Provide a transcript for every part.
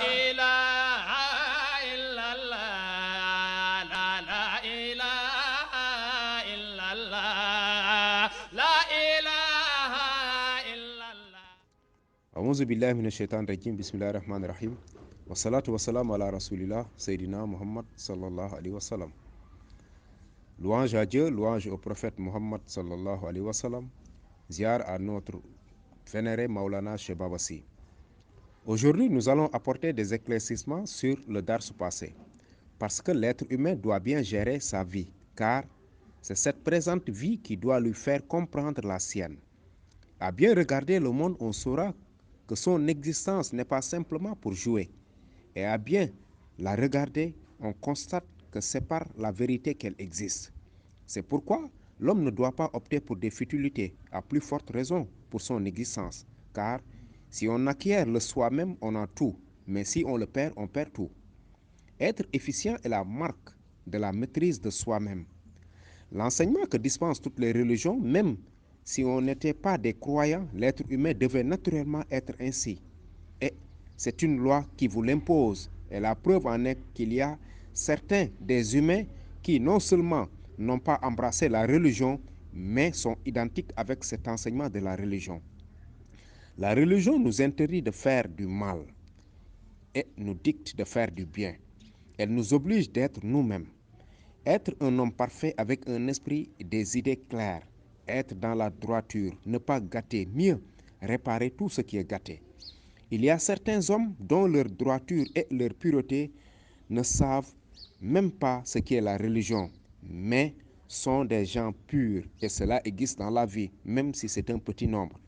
ilaha illallah, la ilaha illallah, la ilaha illallah. A'udhu billahi minash shaitanir rajim. Bismillahir rahmanir rahim. Wassalatu wassalamu ala rasulillah Sayyidina Muhammad sallallahu alayhi wa sallam. Louange à Dieu, louange au prophète Muhammad sallallahu alayhi wa sallam. Ziar à notre vénéré Maulana Cheikh Babassi. Aujourd'hui, nous allons apporter des éclaircissements sur le dars passé. Parce que l'être humain doit bien gérer sa vie, car c'est cette présente vie qui doit lui faire comprendre la sienne. À bien regarder le monde, on saura que son existence n'est pas simplement pour jouer. Et à bien la regarder, on constate que c'est par la vérité qu'elle existe. C'est pourquoi l'homme ne doit pas opter pour des futilités, à plus forte raison pour son existence. Car si on acquiert le soi-même, on a tout. Mais si on le perd, on perd tout. Être efficient est la marque de la maîtrise de soi-même. L'enseignement que dispensent toutes les religions, même si on n'était pas des croyants, l'être humain devait naturellement être ainsi. Et c'est une loi qui vous l'impose. Et la preuve en est qu'il y a certains des humains qui non seulement n'ont pas embrassé la religion, mais sont identiques avec cet enseignement de la religion. La religion nous interdit de faire du mal et nous dicte de faire du bien. Elle nous oblige d'être nous-mêmes. Être un homme parfait avec un esprit et des idées claires. Être dans la droiture, ne pas gâter, mieux réparer tout ce qui est gâté. Il y a certains hommes dont leur droiture et leur pureté ne savent même pas ce qu'est la religion, mais sont des gens purs et cela existe dans la vie, même si c'est un petit nombre.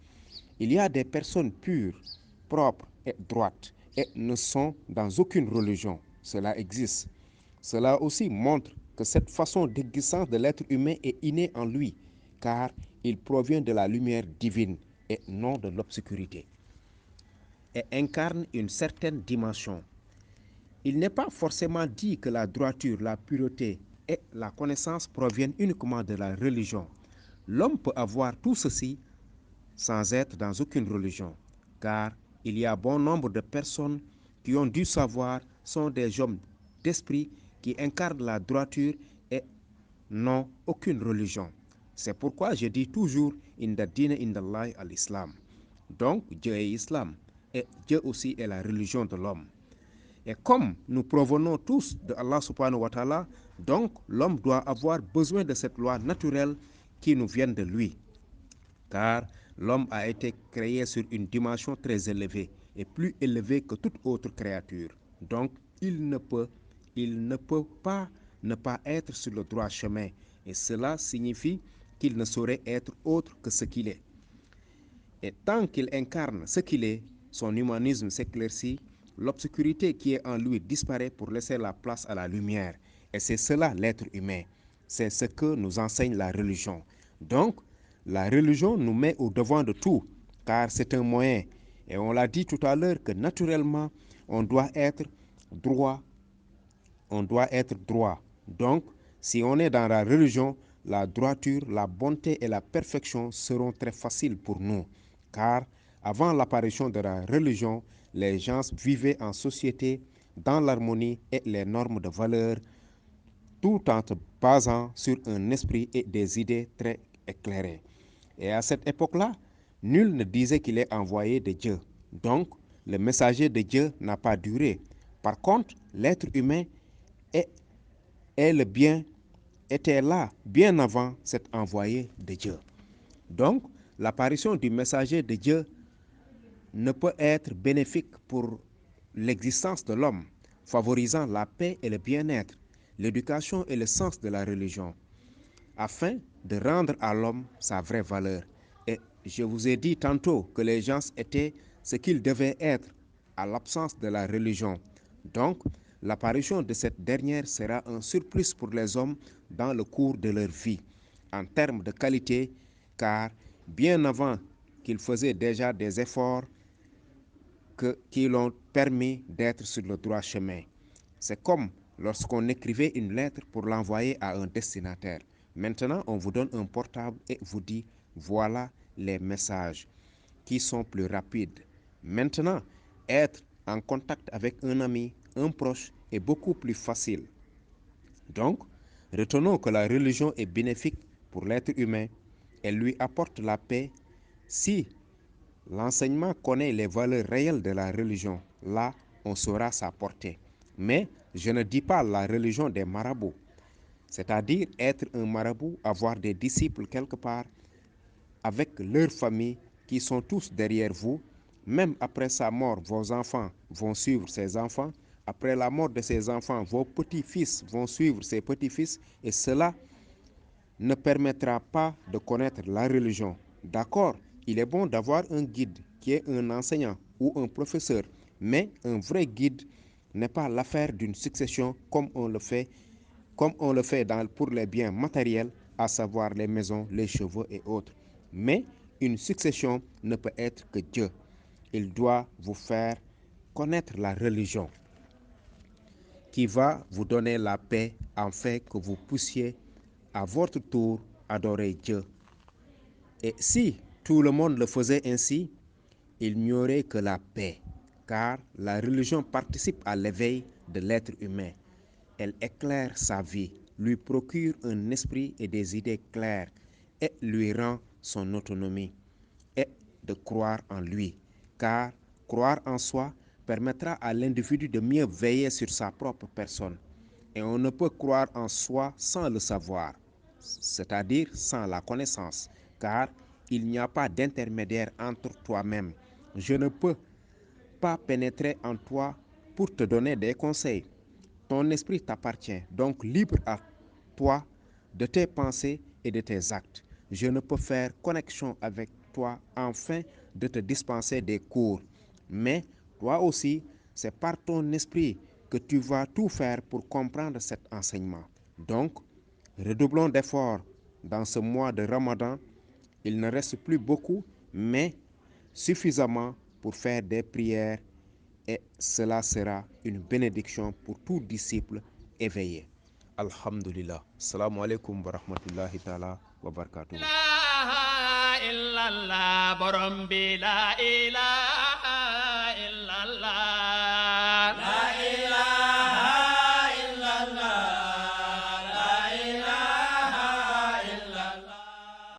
Il y a des personnes pures, propres et droites et ne sont dans aucune religion. Cela existe. Cela aussi montre que cette façon d'existence de l'être humain est innée en lui, car il provient de la lumière divine et non de l'obscurité, et incarne une certaine dimension. Il n'est pas forcément dit que la droiture, la pureté et la connaissance proviennent uniquement de la religion. L'homme peut avoir tout ceci sans être dans aucune religion, car il y a bon nombre de personnes qui ont du savoir, sont des hommes d'esprit qui incarnent la droiture et n'ont aucune religion. C'est pourquoi je dis toujours Inda dina indallahi al-Islam. Donc Dieu est Islam et Dieu aussi est la religion de l'homme. Et comme nous provenons tous de Allah subhanahu wa ta'ala, donc l'homme doit avoir besoin de cette loi naturelle qui nous vient de lui. Car l'homme a été créé sur une dimension très élevée et plus élevée que toute autre créature. Donc, il ne peut pas ne pas être sur le droit chemin. Et cela signifie qu'il ne saurait être autre que ce qu'il est. Et tant qu'il incarne ce qu'il est, son humanisme s'éclaircit, l'obscurité qui est en lui disparaît pour laisser la place à la lumière. Et c'est cela l'être humain. C'est ce que nous enseigne la religion. Donc, la religion nous met au devant de tout, car c'est un moyen. Et on l'a dit tout à l'heure que naturellement, on doit être droit. On doit être droit. Donc, si on est dans la religion, la droiture, la bonté et la perfection seront très faciles pour nous. Car avant l'apparition de la religion, les gens vivaient en société dans l'harmonie et les normes de valeur, tout en se basant sur un esprit et des idées très éclairées. Et à cette époque-là, nul ne disait qu'il est envoyé de Dieu. Donc, le messager de Dieu n'a pas duré. Par contre, l'être humain et le bien était là bien avant cet envoyé de Dieu. Donc, l'apparition du messager de Dieu ne peut être bénéfique pour l'existence de l'homme, favorisant la paix et le bien-être, l'éducation et le sens de la religion, afin de rendre à l'homme sa vraie valeur. Et je vous ai dit tantôt que les gens étaient ce qu'ils devaient être à l'absence de la religion. Donc, l'apparition de cette dernière sera un surplus pour les hommes dans le cours de leur vie, en termes de qualité, car bien avant qu'ils faisaient déjà des efforts qui l'ont permis d'être sur le droit chemin. C'est comme lorsqu'on écrivait une lettre pour l'envoyer à un destinataire. Maintenant, on vous donne un portable et vous dit, voilà les messages qui sont plus rapides. Maintenant, être en contact avec un ami, un proche est beaucoup plus facile. Donc, retenons que la religion est bénéfique pour l'être humain. Elle lui apporte la paix. Si l'enseignement connaît les valeurs réelles de la religion, là, on saura sa portée. Mais je ne dis pas la religion des marabouts, c'est-à-dire être un marabout, avoir des disciples quelque part, avec leur famille qui sont tous derrière vous. Même après sa mort, vos enfants vont suivre ses enfants. Après la mort de ses enfants, vos petits-fils vont suivre ses petits-fils. Et cela ne permettra pas de connaître la religion. D'accord, il est bon d'avoir un guide qui est un enseignant ou un professeur. Mais un vrai guide n'est pas l'affaire d'une succession comme on le fait pour les biens matériels, à savoir les maisons, les chevaux et autres. Mais une succession ne peut être que Dieu. Il doit vous faire connaître la religion qui va vous donner la paix afin que vous puissiez à votre tour adorer Dieu. Et si tout le monde le faisait ainsi, il n'y aurait que la paix, car la religion participe à l'éveil de l'être humain. Elle éclaire sa vie, lui procure un esprit et des idées claires et lui rend son autonomie et de croire en lui, car croire en soi permettra à l'individu de mieux veiller sur sa propre personne. Et on ne peut croire en soi sans le savoir, c'est-à-dire sans la connaissance, car il n'y a pas d'intermédiaire entre toi-même. Je ne peux pas pénétrer en toi pour te donner des conseils. Ton esprit t'appartient, donc libre à toi de tes pensées et de tes actes. Je ne peux faire connexion avec toi afin de te dispenser des cours. Mais toi aussi, c'est par ton esprit que tu vas tout faire pour comprendre cet enseignement. Donc, redoublons d'efforts dans ce mois de Ramadan. Il ne reste plus beaucoup, mais suffisamment pour faire des prières et cela sera une bénédiction pour tout disciple éveillé. Alhamdulillah. Assalamu alaikum wa rahmatullahi ta'ala wa barakatuhu. La ilaha illallah, borom bi la ilaha